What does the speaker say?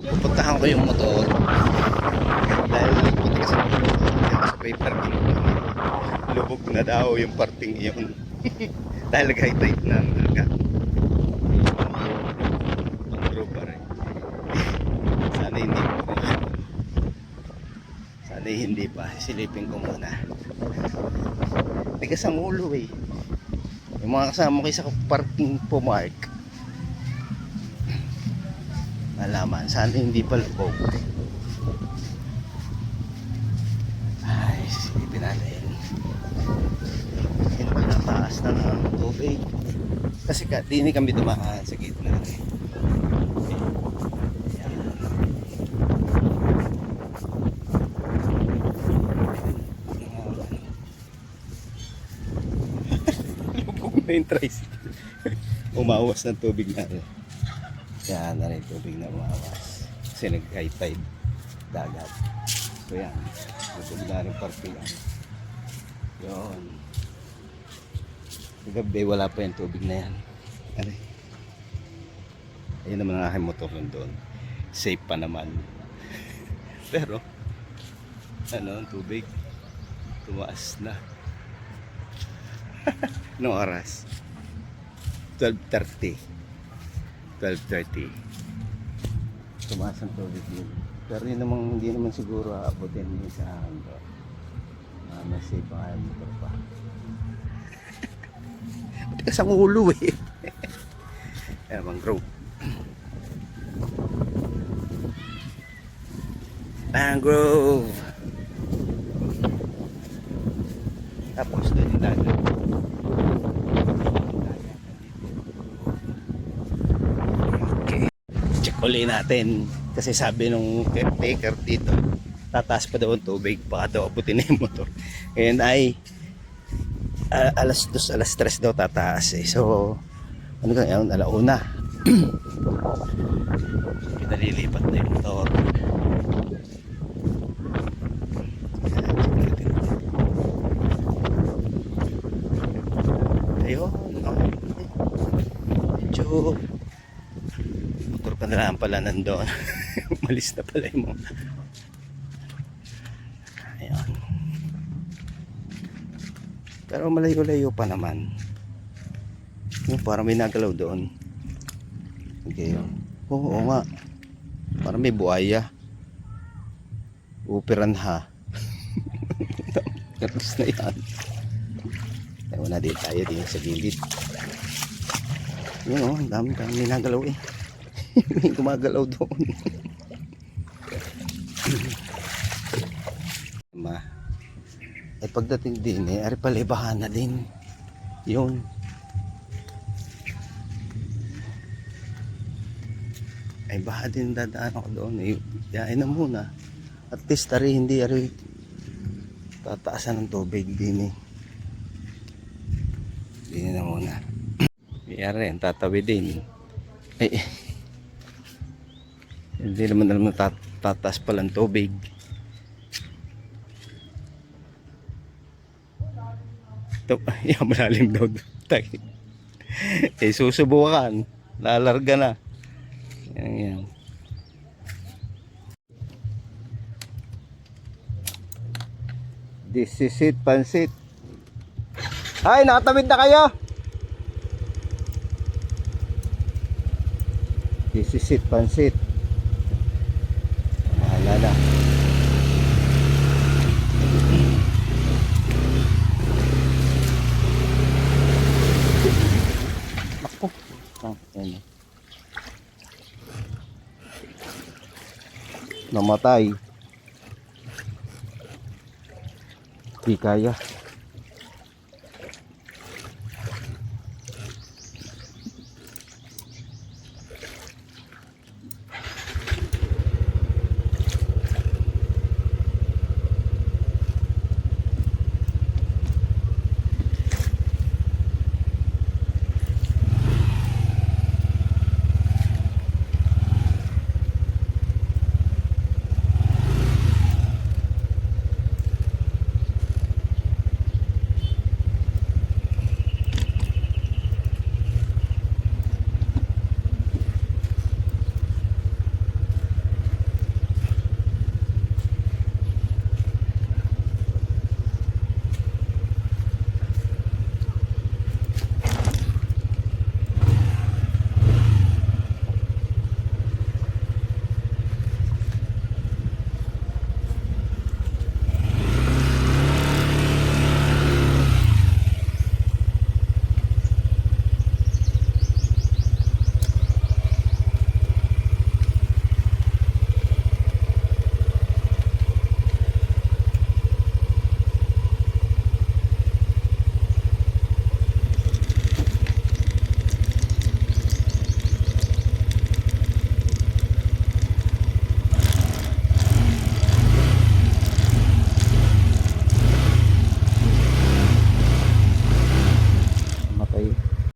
pupuntahan ko yung motor dahil puti kasi sa paper lubog na daw yung parting iyon dahil nag-high tide na aga pang pa rin. Sana hindi pa silipin ko muna. Tigas ang ulo eh. Yung mga kasama ko sa parking pumark, malaman, sana hindi pa lubog. Ay, silipin natin. Hindi na taas na ng tubig. Kasi hindi kami dumaan sa gitna. Lubog na yung tricycle. Umawas ng tubig na rin. Yan na rin tubig na umawas. Kasi nag-high tide dagat. So yan. Lubog na rin parkingan. Yun. Gabi wala pa yung tubig na yan. Ayun naman ang aking motor doon. Safe pa naman. Pero ano ang tubig tumaas na. Anong oras? 12:30. Tumaas ang tubig yun. Pero yun namang, hindi naman siguro aabutin yun sa akin ko. Mas safe pa kaya motor pa. Matigas ang ulo eh. Ayan, mangrove. Mangrove. Tapos doon yung dagat. Okay. Check uli natin. Kasi sabi nung caretaker dito, tataas pa daw ang tubig. Baka daw abutin na yung motor. Ngayon ay alas 2, alas 3 daw tataas eh. So, ano ka ngayon? Alauna. Pinalilipat na yung motor. Ayun. Medyo motor pa na lang pala nandoon. Malis na pala yung mga. Ayun. Pero malayo-layo pa naman. Yung parang may nagalaw doon. Okay. Oo nga. Parang may buhaya. Upiranha. Tapos na yan. Ewan na din tayo din sa gilid. Yun o, ang dami may nagalaw eh. May gumagalaw doon. Ay pagdating din eh, ari pala ibahan na din. Yun. Ay baha din dadaan ako doon. Yain na muna. At least ari hindi ari tataasan ng tubig din eh. Hindi na muna. Iyari, tatawid din. Ay, hindi naman alam na tataas palang tubig. Yan, malalim daw. Eh, susubukan. Lalarga na. Yan. This is it, pansit. Ay, nakatawid na kayo. This is it, pansit. Mahala na. Namatay. Di kaya.